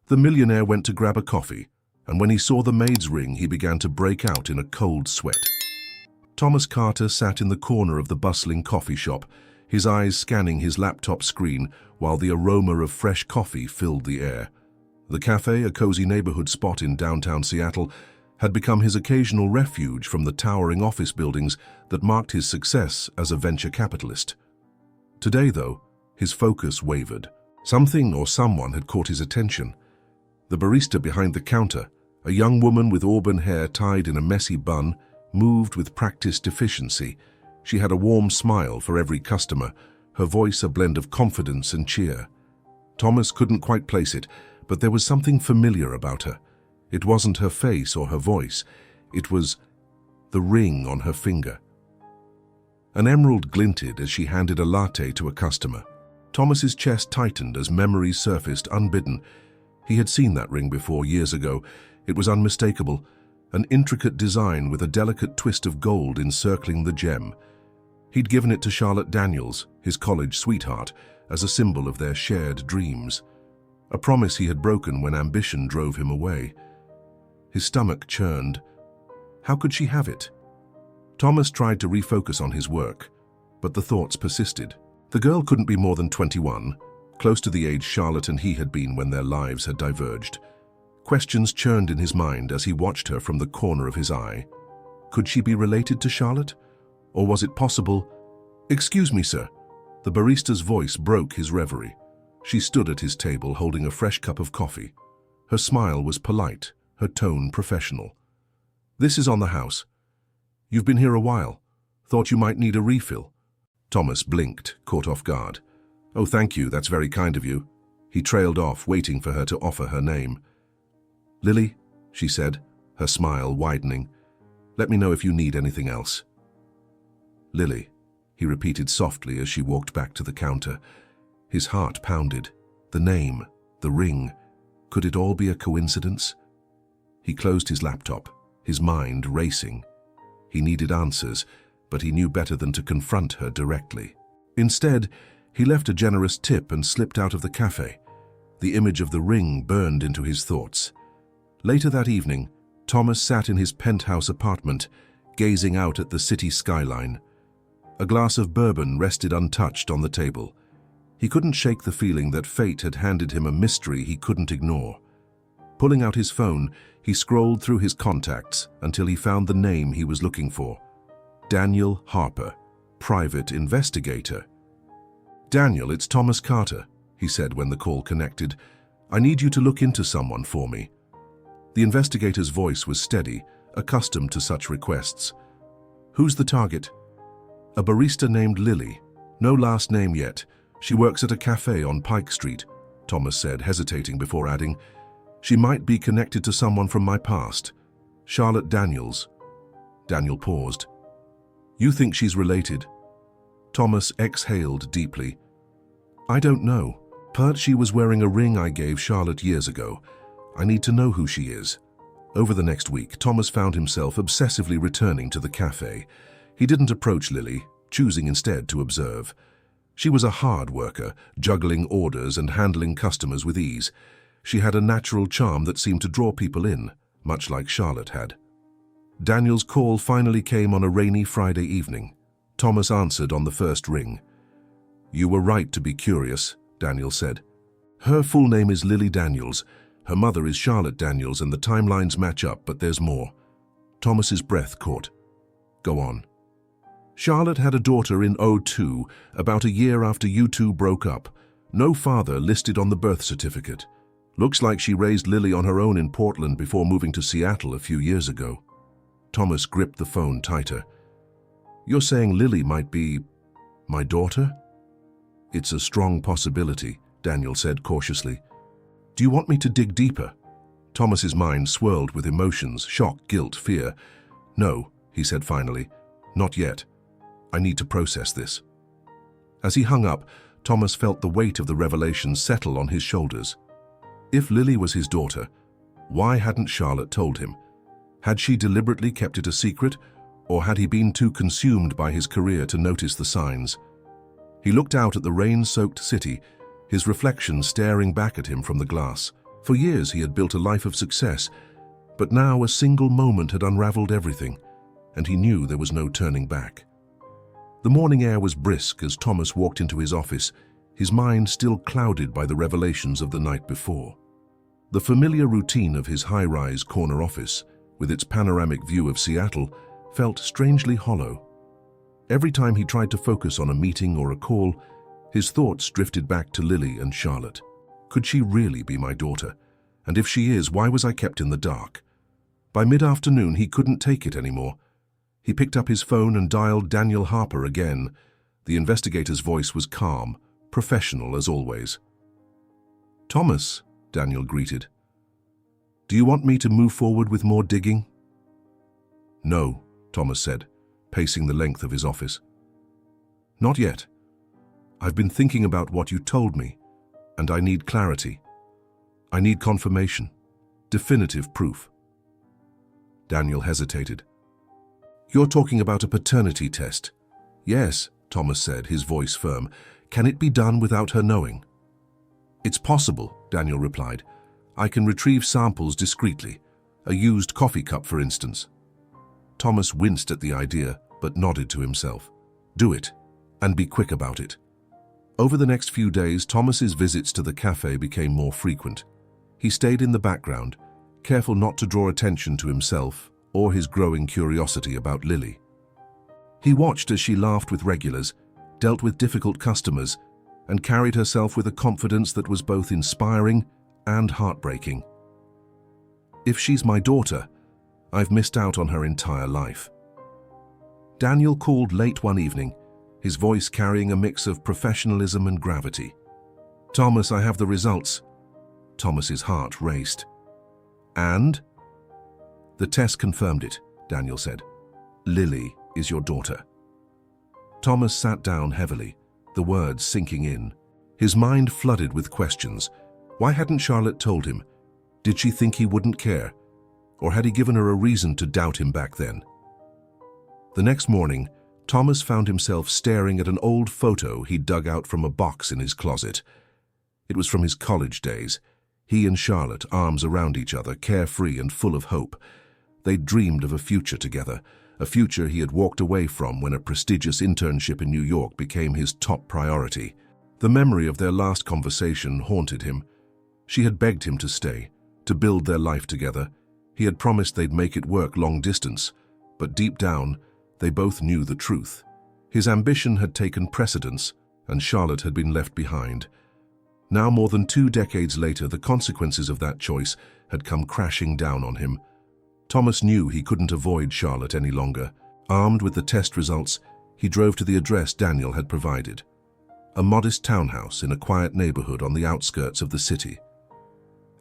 The millionaire went to grab a coffee, and when he saw the maid's ring, he began to break out in a cold sweat. Thomas Carter sat in the corner of the bustling coffee shop, his eyes scanning his laptop screen while the aroma of fresh coffee filled the air. The cafe, a cozy neighborhood spot in downtown Seattle, had become his occasional refuge from the towering office buildings that marked his success as a venture capitalist. Today, though, his focus wavered. Something or someone had caught his attention. The barista behind the counter, a young woman with auburn hair tied in a messy bun, moved with practiced efficiency. She had a warm smile for every customer, her voice a blend of confidence and cheer. Thomas couldn't quite place it, but there was something familiar about her. It wasn't her face or her voice. It was the ring on her finger. An emerald glinted as she handed a latte to a customer. Thomas's chest tightened as memories surfaced unbidden. He had seen that ring before years ago. It was unmistakable, an intricate design with a delicate twist of gold encircling the gem. He'd given it to Charlotte Daniels, his college sweetheart, as a symbol of their shared dreams. A promise he had broken when ambition drove him away. His stomach churned. How could she have it? Thomas tried to refocus on his work, but the thoughts persisted. The girl couldn't be more than 21, close to the age Charlotte and he had been when their lives had diverged. Questions churned in his mind as he watched her from the corner of his eye. Could she be related to Charlotte? Or was it possible? "Excuse me, sir." The barista's voice broke his reverie. She stood at his table holding a fresh cup of coffee. Her smile was polite, her tone professional. "This is on the house. You've been here a while. Thought you might need a refill." Thomas blinked, caught off guard. "Oh, thank you, that's very kind of you." He trailed off, waiting for her to offer her name. "Lily," she said, her smile widening. "Let me know if you need anything else." "Lily," he repeated softly as she walked back to the counter. His heart pounded. The name, the ring. Could it all be a coincidence? He closed his laptop, his mind racing. He needed answers, but he knew better than to confront her directly. Instead, he left a generous tip and slipped out of the cafe. The image of the ring burned into his thoughts. Later that evening, Thomas sat in his penthouse apartment, gazing out at the city skyline. A glass of bourbon rested untouched on the table. He couldn't shake the feeling that fate had handed him a mystery he couldn't ignore. Pulling out his phone, he scrolled through his contacts until he found the name he was looking for. Daniel Harper, private investigator. "Daniel, it's Thomas Carter," he said when the call connected. "I need you to look into someone for me." The investigator's voice was steady, accustomed to such requests. "Who's the target?" "A barista named Lily. No last name yet. She works at a cafe on Pike Street," Thomas said, hesitating before adding, "She might be connected to someone from my past. Charlotte Daniels." Daniel paused. "You think she's related?" Thomas exhaled deeply. "I don't know. But she was wearing a ring I gave Charlotte years ago. I need to know who she is." Over the next week, Thomas found himself obsessively returning to the cafe. He didn't approach Lily, choosing instead to observe. She was a hard worker, juggling orders and handling customers with ease. She had a natural charm that seemed to draw people in, much like Charlotte had. Daniel's call finally came on a rainy Friday evening. Thomas answered on the first ring. "You were right to be curious," Daniel said. "Her full name is Lily Daniels. Her mother is Charlotte Daniels, and the timelines match up, but there's more." Thomas's breath caught. "Go on." "Charlotte had a daughter in '02, about a year after you two broke up. No father listed on the birth certificate. Looks like she raised Lily on her own in Portland before moving to Seattle a few years ago." Thomas gripped the phone tighter. "You're saying Lily might be my daughter?" "It's a strong possibility," Daniel said cautiously. "Do you want me to dig deeper?" Thomas's mind swirled with emotions, shock, guilt, fear. "No," he said finally. "Not yet. I need to process this." As he hung up, Thomas felt the weight of the revelation settle on his shoulders. If Lily was his daughter, why hadn't Charlotte told him? Had she deliberately kept it a secret, or had he been too consumed by his career to notice the signs? He looked out at the rain-soaked city, his reflection staring back at him from the glass. For years he had built a life of success, but now a single moment had unraveled everything, and he knew there was no turning back. The morning air was brisk as Thomas walked into his office, his mind still clouded by the revelations of the night before. The familiar routine of his high-rise corner office, with its panoramic view of Seattle, felt strangely hollow. Every time he tried to focus on a meeting or a call, his thoughts drifted back to Lily and Charlotte. Could she really be my daughter? And if she is, why was I kept in the dark? By mid-afternoon, he couldn't take it anymore. He picked up his phone and dialed Daniel Harper again. The investigator's voice was calm, professional as always. "Thomas," Daniel greeted. "Do you want me to move forward with more digging?" "No," Thomas said, pacing the length of his office. "Not yet. I've been thinking about what you told me, and I need clarity. I need confirmation, definitive proof." Daniel hesitated. "You're talking about a paternity test?" "Yes," Thomas said, his voice firm. "Can it be done without her knowing?" "It's possible," Daniel replied. "I can retrieve samples discreetly, a used coffee cup, for instance." Thomas winced at the idea, but nodded to himself. "Do it, and be quick about it." Over the next few days, Thomas's visits to the cafe became more frequent. He stayed in the background, careful not to draw attention to himself or his growing curiosity about Lily. He watched as she laughed with regulars, dealt with difficult customers, and carried herself with a confidence that was both inspiring and heartbreaking. "If she's my daughter, I've missed out on her entire life." Daniel called late one evening, his voice carrying a mix of professionalism and gravity. "Thomas, I have the results." Thomas's heart raced. "And?" "The test confirmed it," Daniel said. "Lily is your daughter." Thomas sat down heavily, the words sinking in. His mind flooded with questions. Why hadn't Charlotte told him? Did she think he wouldn't care? Or had he given her a reason to doubt him back then? The next morning, Thomas found himself staring at an old photo he'd dug out from a box in his closet. It was from his college days. He and Charlotte, arms around each other, carefree and full of hope. They'd dreamed of a future together, a future he had walked away from when a prestigious internship in New York became his top priority. The memory of their last conversation haunted him. She had begged him to stay, to build their life together. He had promised they'd make it work long distance, but deep down, they both knew the truth. His ambition had taken precedence, and Charlotte had been left behind. Now, more than 2 decades later, the consequences of that choice had come crashing down on him. Thomas knew he couldn't avoid Charlotte any longer. Armed with the test results, he drove to the address Daniel had provided. A modest townhouse in a quiet neighborhood on the outskirts of the city.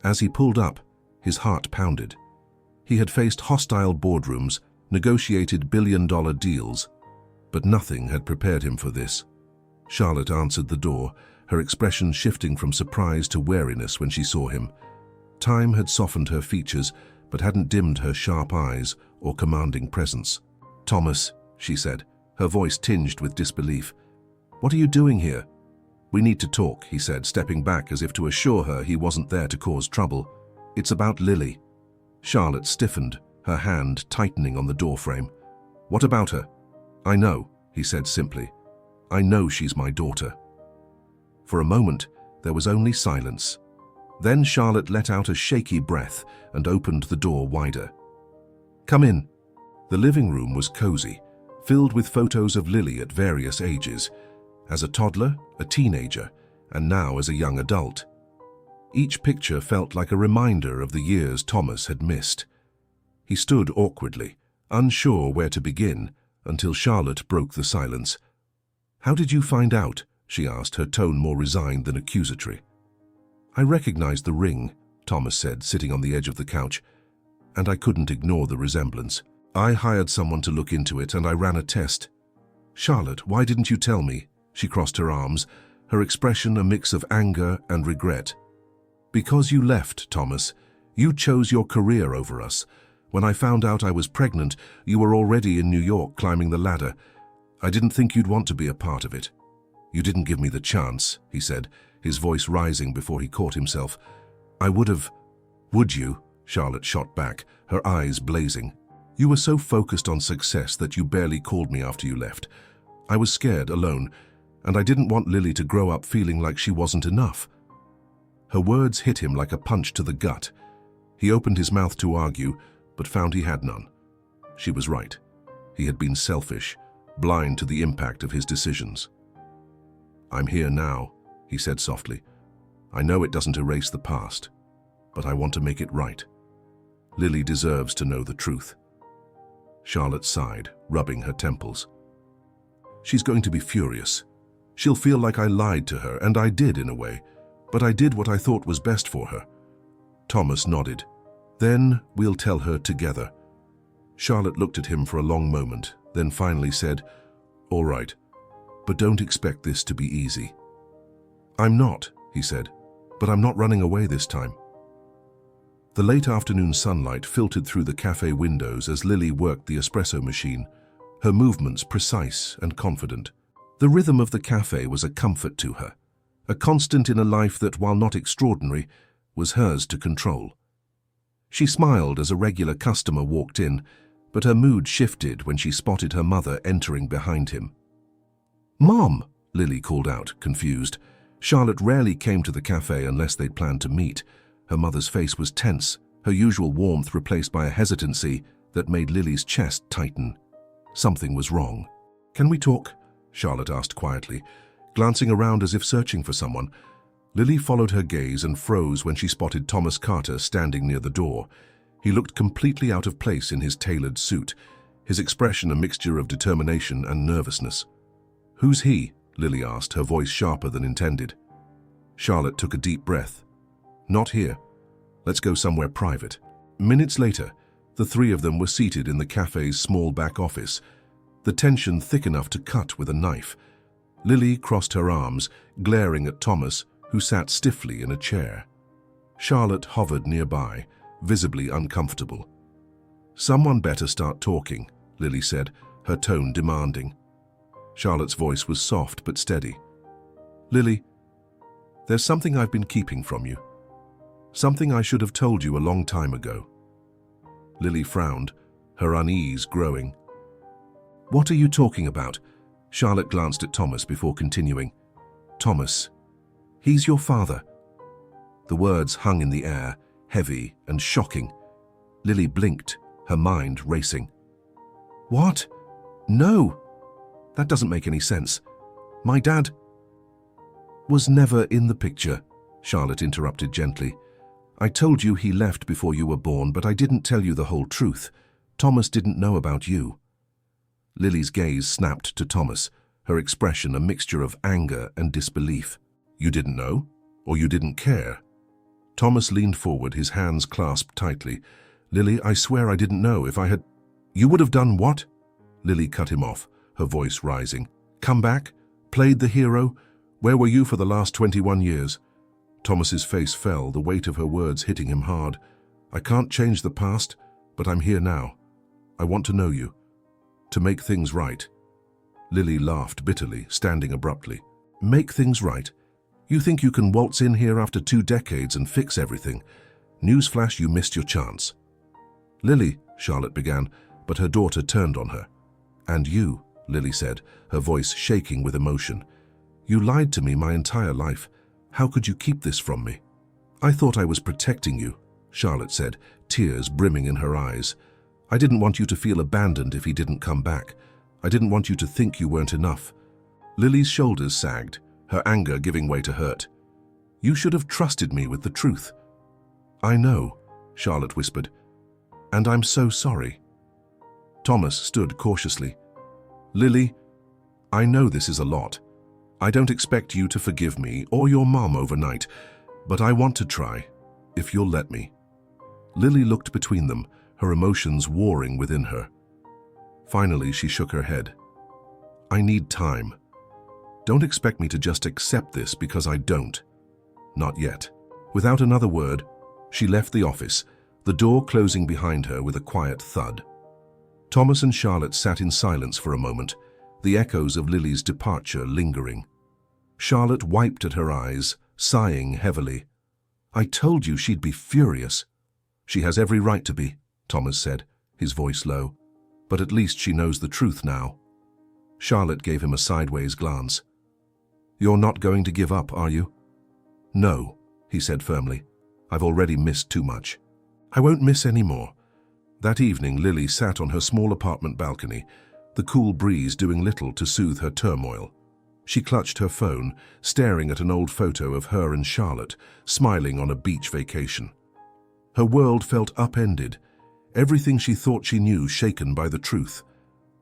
As he pulled up, his heart pounded. He had faced hostile boardrooms, negotiated billion-dollar deals, but nothing had prepared him for this. Charlotte answered the door, her expression shifting from surprise to wariness when she saw him. Time had softened her features, but hadn't dimmed her sharp eyes or commanding presence. "Thomas," she said, her voice tinged with disbelief. "What are you doing here?" "We need to talk," he said, stepping back as if to assure her he wasn't there to cause trouble. "It's about Lily." Charlotte stiffened, her hand tightening on the doorframe. "What about her?" "I know," he said simply. "I know she's my daughter." For a moment, there was only silence. Then Charlotte let out a shaky breath and opened the door wider. "Come in." The living room was cozy, filled with photos of Lily at various ages, as a toddler, a teenager, and now as a young adult. Each picture felt like a reminder of the years Thomas had missed. He stood awkwardly, unsure where to begin, until Charlotte broke the silence. "How did you find out?" she asked, her tone more resigned than accusatory. "I recognized the ring," Thomas said, sitting on the edge of the couch, "and I couldn't ignore the resemblance. I hired someone to look into it, and I ran a test." "Charlotte, why didn't you tell me?" She crossed her arms, her expression a mix of anger and regret. "Because you left, Thomas. You chose your career over us. When I found out I was pregnant, you were already in New York climbing the ladder. I didn't think you'd want to be a part of it." "You didn't give me the chance," he said, his voice rising before he caught himself. "I would have Would you? Charlotte shot back, her eyes blazing. You were so focused on success that you barely called me after you left. I was scared, alone, and I didn't want Lily to grow up feeling like she wasn't enough. Her words hit him like a punch to the gut. He opened his mouth to argue, but found he had none. She was right. He had been selfish, blind to the impact of his decisions. I'm here now, he said softly. I know it doesn't erase the past, but I want to make it right. Lily deserves to know the truth. Charlotte sighed, rubbing her temples. She's going to be furious. She'll feel like I lied to her, and I did in a way, but I did what I thought was best for her. Thomas nodded. Then we'll tell her together. Charlotte looked at him for a long moment, then finally said, All right, but don't expect this to be easy. I'm not, he said, but I'm not running away this time. The late afternoon sunlight filtered through the cafe windows as Lily worked the espresso machine, her movements precise and confident. The rhythm of the cafe was a comfort to her, a constant in a life that, while not extraordinary, was hers to control. She smiled as a regular customer walked in, but her mood shifted when she spotted her mother entering behind him. Mom, Lily called out, confused. Charlotte rarely came to the cafe unless they'd planned to meet. Her mother's face was tense, her usual warmth replaced by a hesitancy that made Lily's chest tighten. Something was wrong. Can we talk? Charlotte asked quietly, glancing around as if searching for someone. Lily followed her gaze and froze when she spotted Thomas Carter standing near the door. He looked completely out of place in his tailored suit, his expression a mixture of determination and nervousness. Who's he? Lily asked, her voice sharper than intended. Charlotte took a deep breath. Not here. Let's go somewhere private. Minutes later, the three of them were seated in the cafe's small back office, the tension thick enough to cut with a knife. Lily crossed her arms, glaring at Thomas, who sat stiffly in a chair. Charlotte hovered nearby, visibly uncomfortable. Someone better start talking, Lily said, her tone demanding. Charlotte's voice was soft but steady. Lily, there's something I've been keeping from you. Something I should have told you a long time ago. Lily frowned, her unease growing. What are you talking about? Charlotte glanced at Thomas before continuing. Thomas, he's your father. The words hung in the air, heavy and shocking. Lily blinked, her mind racing. What? No! That doesn't make any sense. My dad was never in the picture, Charlotte interrupted gently. I told you he left before you were born, but I didn't tell you the whole truth. Thomas didn't know about you. Lily's gaze snapped to Thomas, her expression a mixture of anger and disbelief. You didn't know? Or you didn't care? Thomas leaned forward, his hands clasped tightly. Lily, I swear I didn't know. If I had... You would have done what? Lily cut him off, her voice rising. Come back? Played the hero? Where were you for the last 21 years? Thomas's face fell, the weight of her words hitting him hard. I can't change the past, but I'm here now. I want to know you. To make things right. Lily laughed bitterly, standing abruptly. Make things right? You think you can waltz in here after 2 decades and fix everything? Newsflash, you missed your chance. Lily, Charlotte began, but her daughter turned on her. And you, Lily said, her voice shaking with emotion. You lied to me my entire life. How could you keep this from me? I thought I was protecting you, Charlotte said, tears brimming in her eyes. I didn't want you to feel abandoned if he didn't come back. I didn't want you to think you weren't enough. Lily's shoulders sagged, her anger giving way to hurt. You should have trusted me with the truth. I know, Charlotte whispered, and I'm so sorry. Thomas stood cautiously. Lily, I know this is a lot. I don't expect you to forgive me or your mom overnight, but I want to try, if you'll let me. Lily looked between them, her emotions warring within her. Finally, she shook her head. I need time. Don't expect me to just accept this because I don't. Not yet. Without another word, she left the office, the door closing behind her with a quiet thud. Thomas and Charlotte sat in silence for a moment, the echoes of Lily's departure lingering. Charlotte wiped at her eyes, sighing heavily. I told you she'd be furious. She has every right to be, Thomas said, his voice low. But at least she knows the truth now. Charlotte gave him a sideways glance. You're not going to give up, are you? No, he said firmly. I've already missed too much. I won't miss any more. That evening, Lily sat on her small apartment balcony, the cool breeze doing little to soothe her turmoil. She clutched her phone, staring at an old photo of her and Charlotte, smiling on a beach vacation. Her world felt upended, everything she thought she knew shaken by the truth.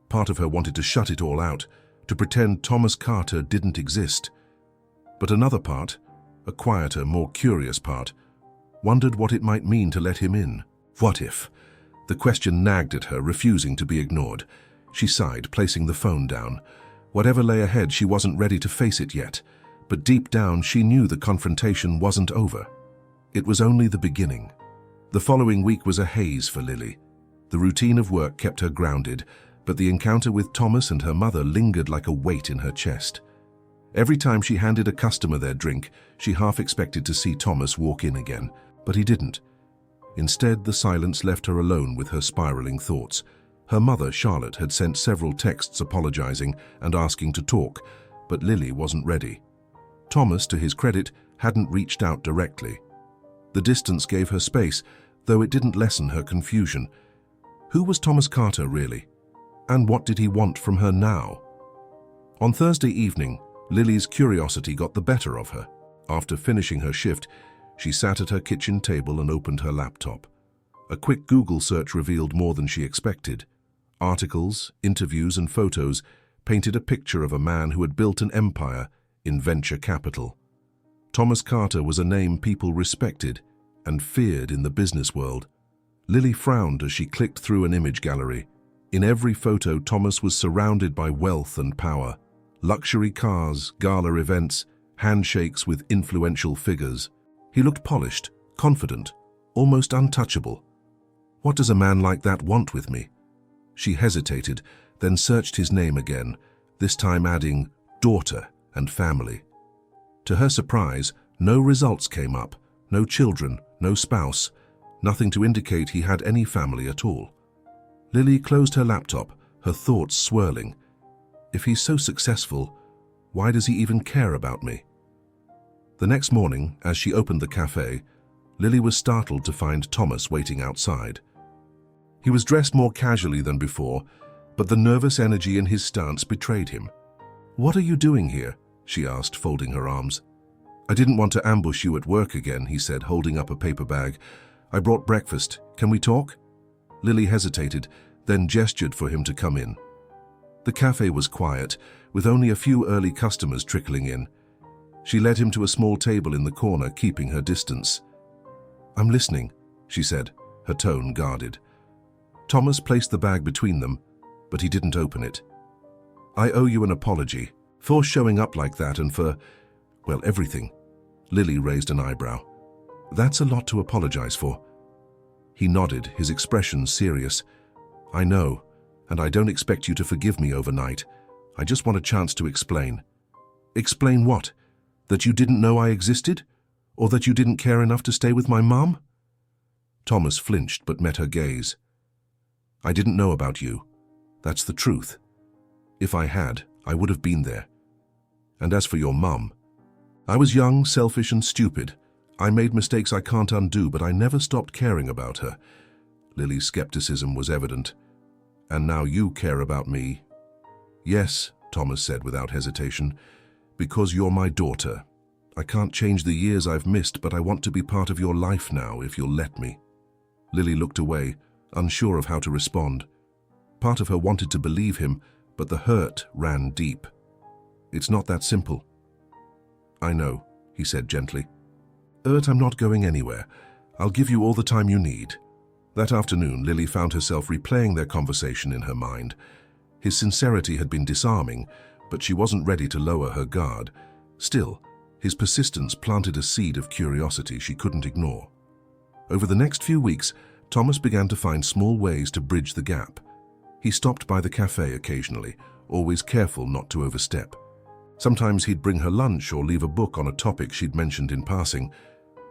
Part of her wanted to shut it all out, to pretend Thomas Carter didn't exist. But another part, a quieter, more curious part, wondered what it might mean to let him in. What if? The question nagged at her, refusing to be ignored. She sighed, placing the phone down. Whatever lay ahead, she wasn't ready to face it yet. But deep down, she knew the confrontation wasn't over. It was only the beginning. The following week was a haze for Lily. The routine of work kept her grounded, but the encounter with Thomas and her mother lingered like a weight in her chest. Every time she handed a customer their drink, she half expected to see Thomas walk in again, but he didn't. Instead, the silence left her alone with her spiraling thoughts. Her mother, Charlotte, had sent several texts apologizing and asking to talk, but Lily wasn't ready. Thomas, to his credit, hadn't reached out directly. The distance gave her space, though it didn't lessen her confusion. Who was Thomas Carter, really? And what did he want from her now? On Thursday evening, Lily's curiosity got the better of her. After finishing her shift, she sat at her kitchen table and opened her laptop. A quick Google search revealed more than she expected. Articles, interviews, and photos painted a picture of a man who had built an empire in venture capital. Thomas Carter was a name people respected and feared in the business world. Lily frowned as she clicked through an image gallery. In every photo, Thomas was surrounded by wealth and power. Luxury cars, gala events, handshakes with influential figures. He looked polished, confident, almost untouchable. What does a man like that want with me? She hesitated, then searched his name again, this time adding daughter and family. To her surprise, no results came up, no children, no spouse, nothing to indicate he had any family at all. Lily closed her laptop, her thoughts swirling. If he's so successful, why does he even care about me? The next morning, as she opened the cafe, Lily was startled to find Thomas waiting outside. He was dressed more casually than before, but the nervous energy in his stance betrayed him. "What are you doing here?" she asked, folding her arms. "I didn't want to ambush you at work again," he said, holding up a paper bag. "I brought breakfast. Can we talk?" Lily hesitated, then gestured for him to come in. The cafe was quiet, with only a few early customers trickling in. She led him to a small table in the corner, keeping her distance. "I'm listening," she said, her tone guarded. Thomas placed the bag between them, but he didn't open it. "I owe you an apology for showing up like that and for, well, everything." Lily raised an eyebrow. "That's a lot to apologize for." He nodded, his expression serious. "I know, and I don't expect you to forgive me overnight. I just want a chance to explain." "Explain what? That you didn't know I existed? Or that you didn't care enough to stay with my mom?" Thomas flinched but met her gaze. "I didn't know about you. That's the truth. If I had, I would have been there. And as for your mum, I was young, selfish, and stupid. I made mistakes I can't undo, but I never stopped caring about her." Lily's skepticism was evident. "And now you care about me?" "Yes," Thomas said without hesitation, "because you're my daughter. I can't change the years I've missed, but I want to be part of your life now, if you'll let me." Lily looked away, unsure of how to respond. Part of her wanted to believe him, but the hurt ran deep. "It's not that simple." "I know," he said gently. "I'm not going anywhere. I'll give you all the time you need." That afternoon, Lily found herself replaying their conversation in her mind. His sincerity had been disarming, but she wasn't ready to lower her guard. Still, his persistence planted a seed of curiosity she couldn't ignore. Over the next few weeks, Thomas began to find small ways to bridge the gap. He stopped by the cafe occasionally, always careful not to overstep. Sometimes he'd bring her lunch or leave a book on a topic she'd mentioned in passing.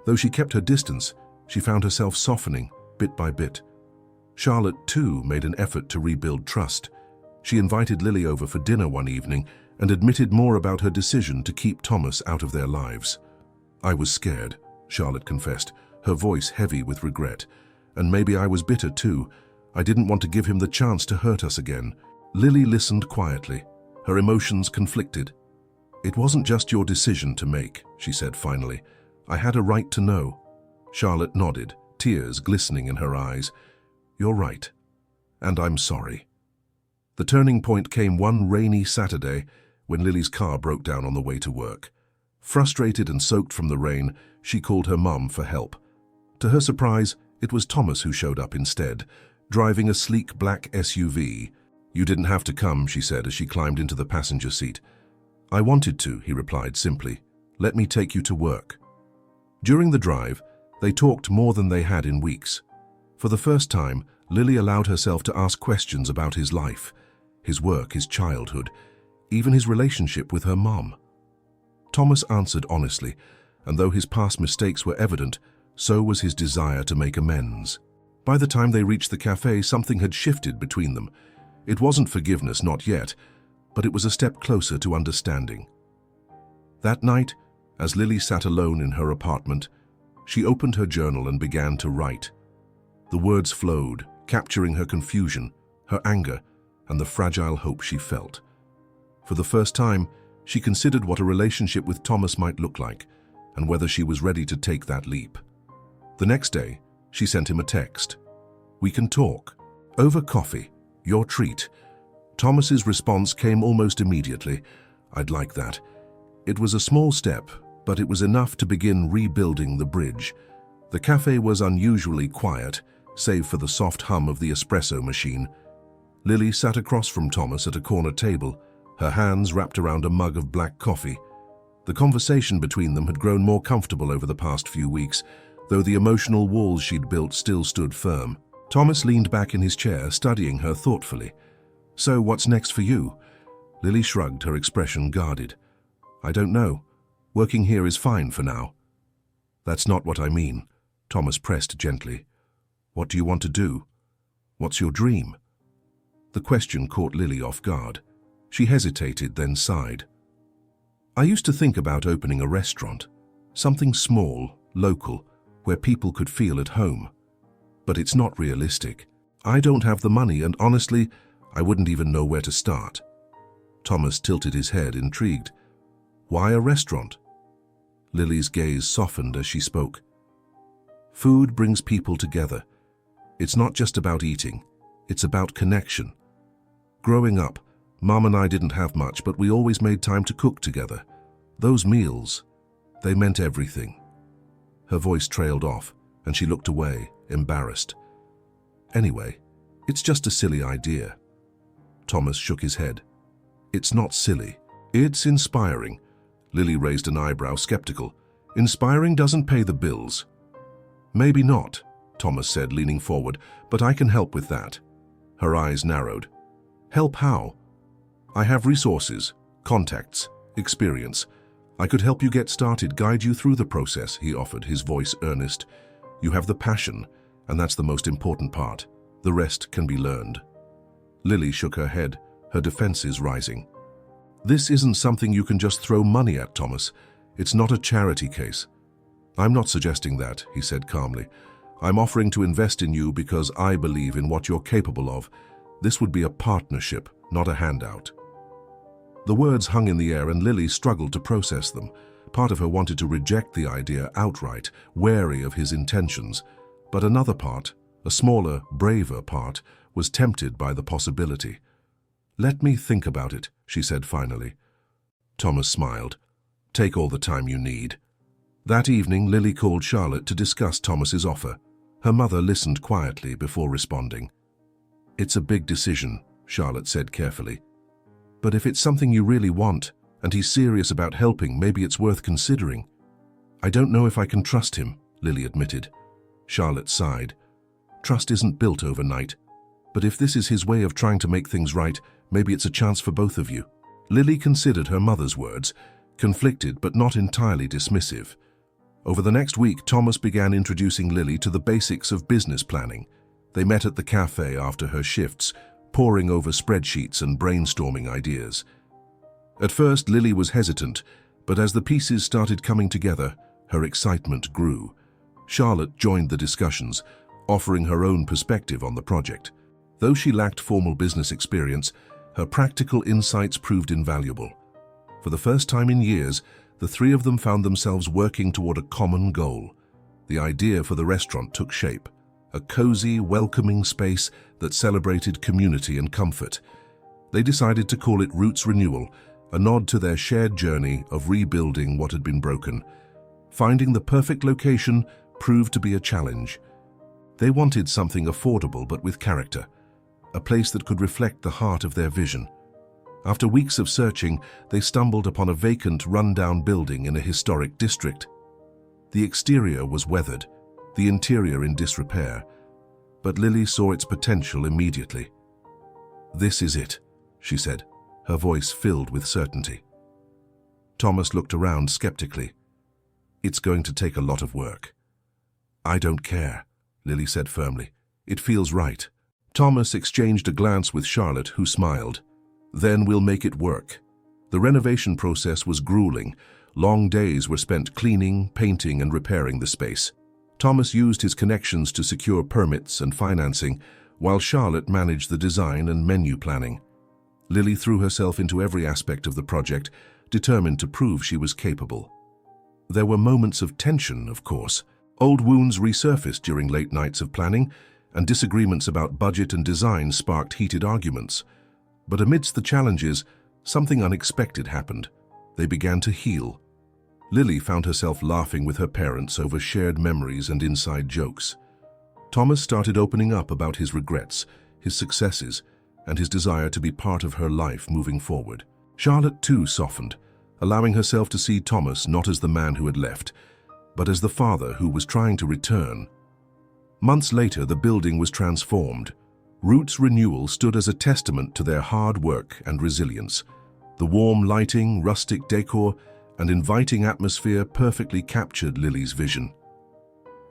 Though she kept her distance, she found herself softening, bit by bit. Charlotte, too, made an effort to rebuild trust. She invited Lily over for dinner one evening and admitted more about her decision to keep Thomas out of their lives. "I was scared," Charlotte confessed, her voice heavy with regret. "And maybe I was bitter too. I didn't want to give him the chance to hurt us again." Lily listened quietly, her emotions conflicted. "It wasn't just your decision to make," she said finally. "I had a right to know." Charlotte nodded, tears glistening in her eyes. "You're right. And I'm sorry." The turning point came one rainy Saturday when Lily's car broke down on the way to work. Frustrated and soaked from the rain, she called her mum for help. To her surprise, it was Thomas who showed up instead, driving a sleek black SUV. "You didn't have to come," she said as she climbed into the passenger seat. "I wanted to," he replied simply. "Let me take you to work." During the drive, they talked more than they had in weeks. For the first time, Lily allowed herself to ask questions about his life, his work, his childhood, even his relationship with her mom. Thomas answered honestly, and though his past mistakes were evident, so was his desire to make amends. By the time they reached the cafe, something had shifted between them. It wasn't forgiveness, not yet, but it was a step closer to understanding. That night, as Lily sat alone in her apartment, she opened her journal and began to write. The words flowed, capturing her confusion, her anger, and the fragile hope she felt. For the first time, she considered what a relationship with Thomas might look like, and whether she was ready to take that leap. The next day, she sent him a text. "We can talk. Over coffee. Your treat." Thomas's response came almost immediately. "I'd like that." It was a small step, but it was enough to begin rebuilding the bridge. The cafe was unusually quiet, save for the soft hum of the espresso machine. Lily sat across from Thomas at a corner table, her hands wrapped around a mug of black coffee. The conversation between them had grown more comfortable over the past few weeks, though the emotional walls she'd built still stood firm. Thomas leaned back in his chair, studying her thoughtfully. "So what's next for you?" Lily shrugged, her expression guarded. "I don't know. Working here is fine for now." "That's not what I mean," Thomas pressed gently. "What do you want to do? What's your dream?" The question caught Lily off guard. She hesitated, then sighed. "I used to think about opening a restaurant, something small, local, where people could feel at home. But it's not realistic. I don't have the money, and honestly, I wouldn't even know where to start." Thomas tilted his head, intrigued. "Why a restaurant?" Lily's gaze softened as she spoke. "Food brings people together. It's not just about eating, it's about connection. Growing up, Mom and I didn't have much, but we always made time to cook together. Those meals, they meant everything." Her voice trailed off, and she looked away, embarrassed. "Anyway, it's just a silly idea." Thomas shook his head. "It's not silly. It's inspiring." Lily raised an eyebrow, skeptical. "Inspiring doesn't pay the bills." "Maybe not," Thomas said, leaning forward, "but I can help with that." Her eyes narrowed. "Help how?" "I have resources, contacts, experience. I could help you get started, guide you through the process," he offered, his voice earnest. "You have the passion, and that's the most important part. The rest can be learned." Lily shook her head, her defenses rising. "This isn't something you can just throw money at, Thomas. It's not a charity case." "I'm not suggesting that," he said calmly. "I'm offering to invest in you because I believe in what you're capable of. This would be a partnership, not a handout." The words hung in the air, and Lily struggled to process them. Part of her wanted to reject the idea outright, wary of his intentions. But another part, a smaller, braver part, was tempted by the possibility. "Let me think about it," she said finally. Thomas smiled. "Take all the time you need." That evening, Lily called Charlotte to discuss Thomas's offer. Her mother listened quietly before responding. "It's a big decision," Charlotte said carefully. "But if it's something you really want, and he's serious about helping, maybe it's worth considering." "I don't know if I can trust him," Lily admitted. Charlotte sighed. "Trust isn't built overnight. But if this is his way of trying to make things right, maybe it's a chance for both of you." Lily considered her mother's words, conflicted but not entirely dismissive. Over the next week, Thomas began introducing Lily to the basics of business planning. They met at the cafe after her shifts, poring over spreadsheets and brainstorming ideas. At first, Lily was hesitant, but as the pieces started coming together, her excitement grew. Charlotte joined the discussions, offering her own perspective on the project. Though she lacked formal business experience, her practical insights proved invaluable. For the first time in years, the three of them found themselves working toward a common goal. The idea for the restaurant took shape, a cozy, welcoming space that celebrated community and comfort. They decided to call it Roots Renewal, a nod to their shared journey of rebuilding what had been broken. Finding the perfect location proved to be a challenge. They wanted something affordable but with character, a place that could reflect the heart of their vision. After weeks of searching, they stumbled upon a vacant, run-down building in a historic district. The exterior was weathered, the interior in disrepair, but Lily saw its potential immediately. "This is it," she said, her voice filled with certainty. Thomas looked around skeptically. "It's going to take a lot of work." "I don't care," Lily said firmly. "It feels right." Thomas exchanged a glance with Charlotte, who smiled. "Then we'll make it work." The renovation process was grueling. Long days were spent cleaning, painting, and repairing the space. Thomas used his connections to secure permits and financing, while Charlotte managed the design and menu planning. Lily threw herself into every aspect of the project, determined to prove she was capable. There were moments of tension, of course. Old wounds resurfaced during late nights of planning, and disagreements about budget and design sparked heated arguments. But amidst the challenges, something unexpected happened. They began to heal. Lily found herself laughing with her parents over shared memories and inside jokes. Thomas started opening up about his regrets, his successes, and his desire to be part of her life moving forward. Charlotte too softened, allowing herself to see Thomas not as the man who had left, but as the father who was trying to return. Months later, the building was transformed. Roots Renewal stood as a testament to their hard work and resilience. The warm lighting, rustic decor, and inviting atmosphere perfectly captured Lily's vision.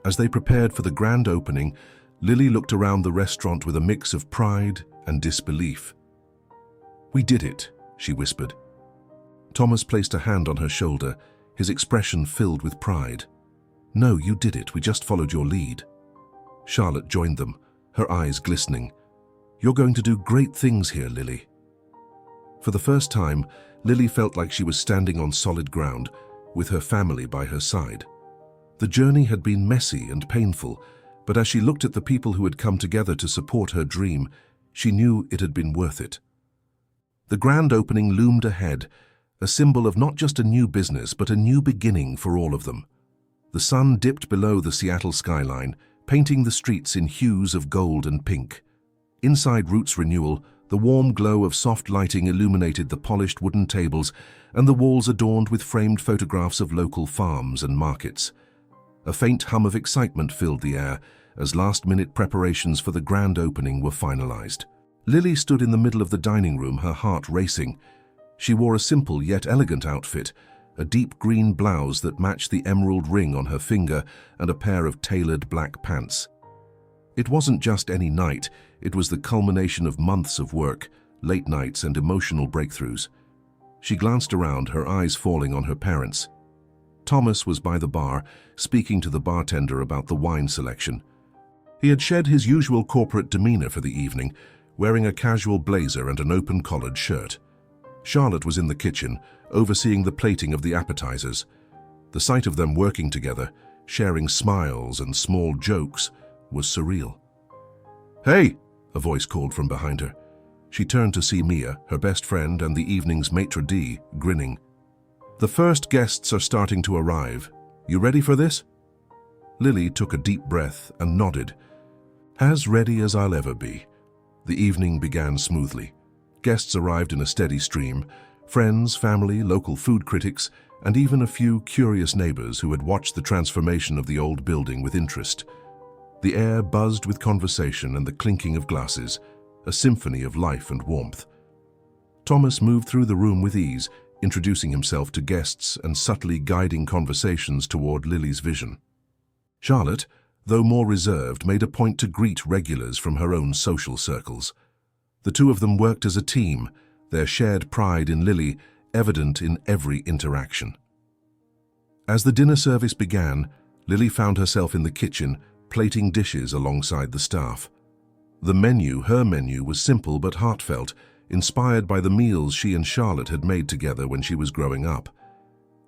As they prepared for the grand opening, Lily looked around the restaurant with a mix of pride and disbelief. "We did it," she whispered. Thomas placed a hand on her shoulder, his expression filled with pride. "No, you did it. We just followed your lead." Charlotte joined them, her eyes glistening. "You're going to do great things here, Lily." For the first time, Lily felt like she was standing on solid ground, with her family by her side. The journey had been messy and painful, but as she looked at the people who had come together to support her dream, she knew it had been worth it. The grand opening loomed ahead, a symbol of not just a new business, but a new beginning for all of them. The sun dipped below the Seattle skyline, painting the streets in hues of gold and pink. Inside Roots Renewal, the warm glow of soft lighting illuminated the polished wooden tables, and the walls adorned with framed photographs of local farms and markets. A faint hum of excitement filled the air as last-minute preparations for the grand opening were finalized. Lily stood in the middle of the dining room, her heart racing. She wore a simple yet elegant outfit, a deep green blouse that matched the emerald ring on her finger and a pair of tailored black pants. It wasn't just any night, it was the culmination of months of work, late nights and emotional breakthroughs. She glanced around, her eyes falling on her parents. Thomas was by the bar, speaking to the bartender about the wine selection. He had shed his usual corporate demeanor for the evening, wearing a casual blazer and an open-collared shirt. Charlotte was in the kitchen, overseeing the plating of the appetizers. The sight of them working together, sharing smiles and small jokes, was surreal. "Hey!" a voice called from behind her. She turned to see Mia, her best friend and the evening's maitre d', grinning. "The first guests are starting to arrive. You ready for this?" Lily took a deep breath and nodded. "As ready as I'll ever be." The evening began smoothly. Guests arrived in a steady stream, friends, family, local food critics, and even a few curious neighbors who had watched the transformation of the old building with interest. The air buzzed with conversation and the clinking of glasses, a symphony of life and warmth. Thomas moved through the room with ease, introducing himself to guests and subtly guiding conversations toward Lily's vision. Charlotte, though more reserved, made a point to greet regulars from her own social circles. The two of them worked as a team, their shared pride in Lily evident in every interaction. As the dinner service began, Lily found herself in the kitchen, plating dishes alongside the staff. The menu, her menu, was simple but heartfelt, inspired by the meals she and Charlotte had made together when she was growing up.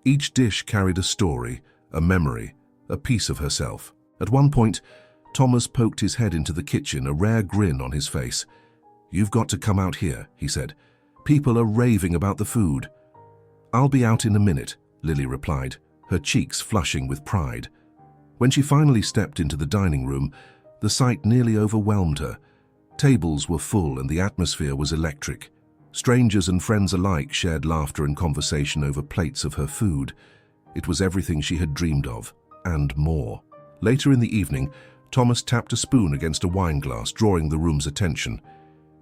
Each dish carried a story, a memory, a piece of herself. At one point, Thomas poked his head into the kitchen, a rare grin on his face. "You've got to come out here," he said. "People are raving about the food." "I'll be out in a minute," Lily replied, her cheeks flushing with pride. When she finally stepped into the dining room, the sight nearly overwhelmed her. Tables were full and the atmosphere was electric. Strangers and friends alike shared laughter and conversation over plates of her food. It was everything she had dreamed of, and more. Later in the evening, Thomas tapped a spoon against a wine glass, drawing the room's attention.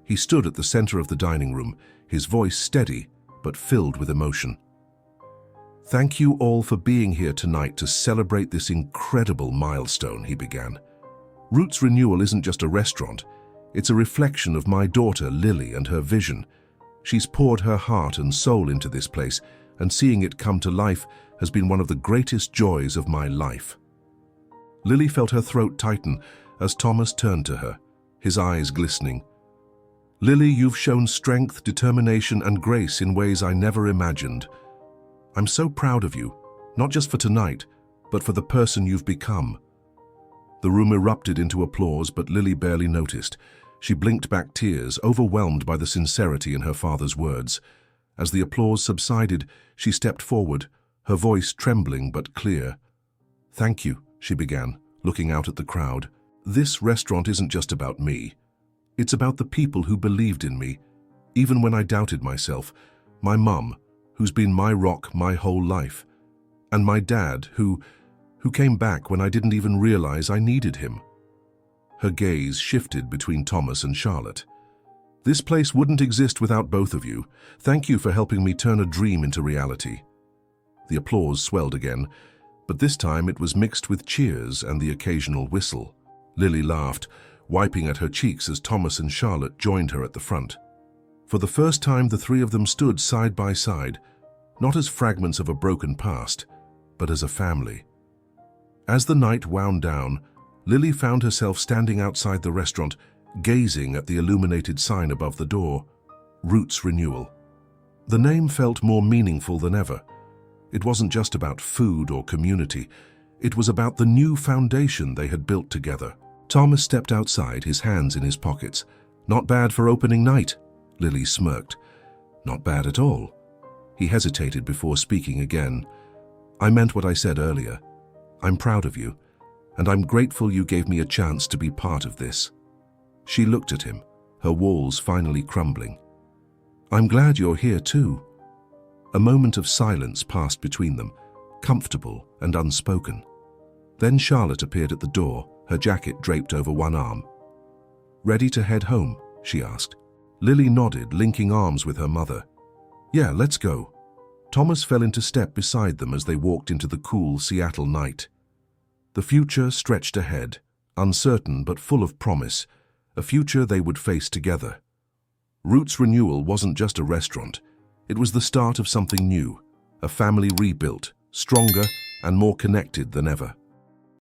He stood at the center of the dining room, his voice steady but filled with emotion. "Thank you all for being here tonight to celebrate this incredible milestone," he began. "Roots Renewal isn't just a restaurant. It's a reflection of my daughter, Lily, and her vision. She's poured her heart and soul into this place, and seeing it come to life has been one of the greatest joys of my life." Lily felt her throat tighten as Thomas turned to her, his eyes glistening. "Lily, you've shown strength, determination, and grace in ways I never imagined. I'm so proud of you, not just for tonight, but for the person you've become." The room erupted into applause, but Lily barely noticed. She blinked back tears, overwhelmed by the sincerity in her father's words. As the applause subsided, she stepped forward, her voice trembling but clear. "Thank you," she began, looking out at the crowd. "This restaurant isn't just about me. It's about the people who believed in me, even when I doubted myself. My mum, who's been my rock my whole life, and my dad, who came back when I didn't even realize I needed him." Her gaze shifted between Thomas and Charlotte. "This place wouldn't exist without both of you. Thank you for helping me turn a dream into reality." The applause swelled again, but this time it was mixed with cheers and the occasional whistle. Lily laughed, wiping at her cheeks as Thomas and Charlotte joined her at the front. For the first time, the three of them stood side by side, not as fragments of a broken past, but as a family. As the night wound down, Lily found herself standing outside the restaurant, gazing at the illuminated sign above the door, Roots Renewal. The name felt more meaningful than ever. It wasn't just about food or community. It was about the new foundation they had built together. Thomas stepped outside, his hands in his pockets. "Not bad for opening night," Lily smirked. "Not bad at all." He hesitated before speaking again. "I meant what I said earlier. I'm proud of you, and I'm grateful you gave me a chance to be part of this." She looked at him, her walls finally crumbling. "I'm glad you're here too." A moment of silence passed between them, comfortable and unspoken. Then Charlotte appeared at the door, her jacket draped over one arm. "Ready to head home?" she asked. Lily nodded, linking arms with her mother. "Yeah, let's go." Thomas fell into step beside them as they walked into the cool Seattle night. The future stretched ahead, uncertain but full of promise, a future they would face together. Roots Renewal wasn't just a restaurant. It was the start of something new, a family rebuilt, stronger and more connected than ever.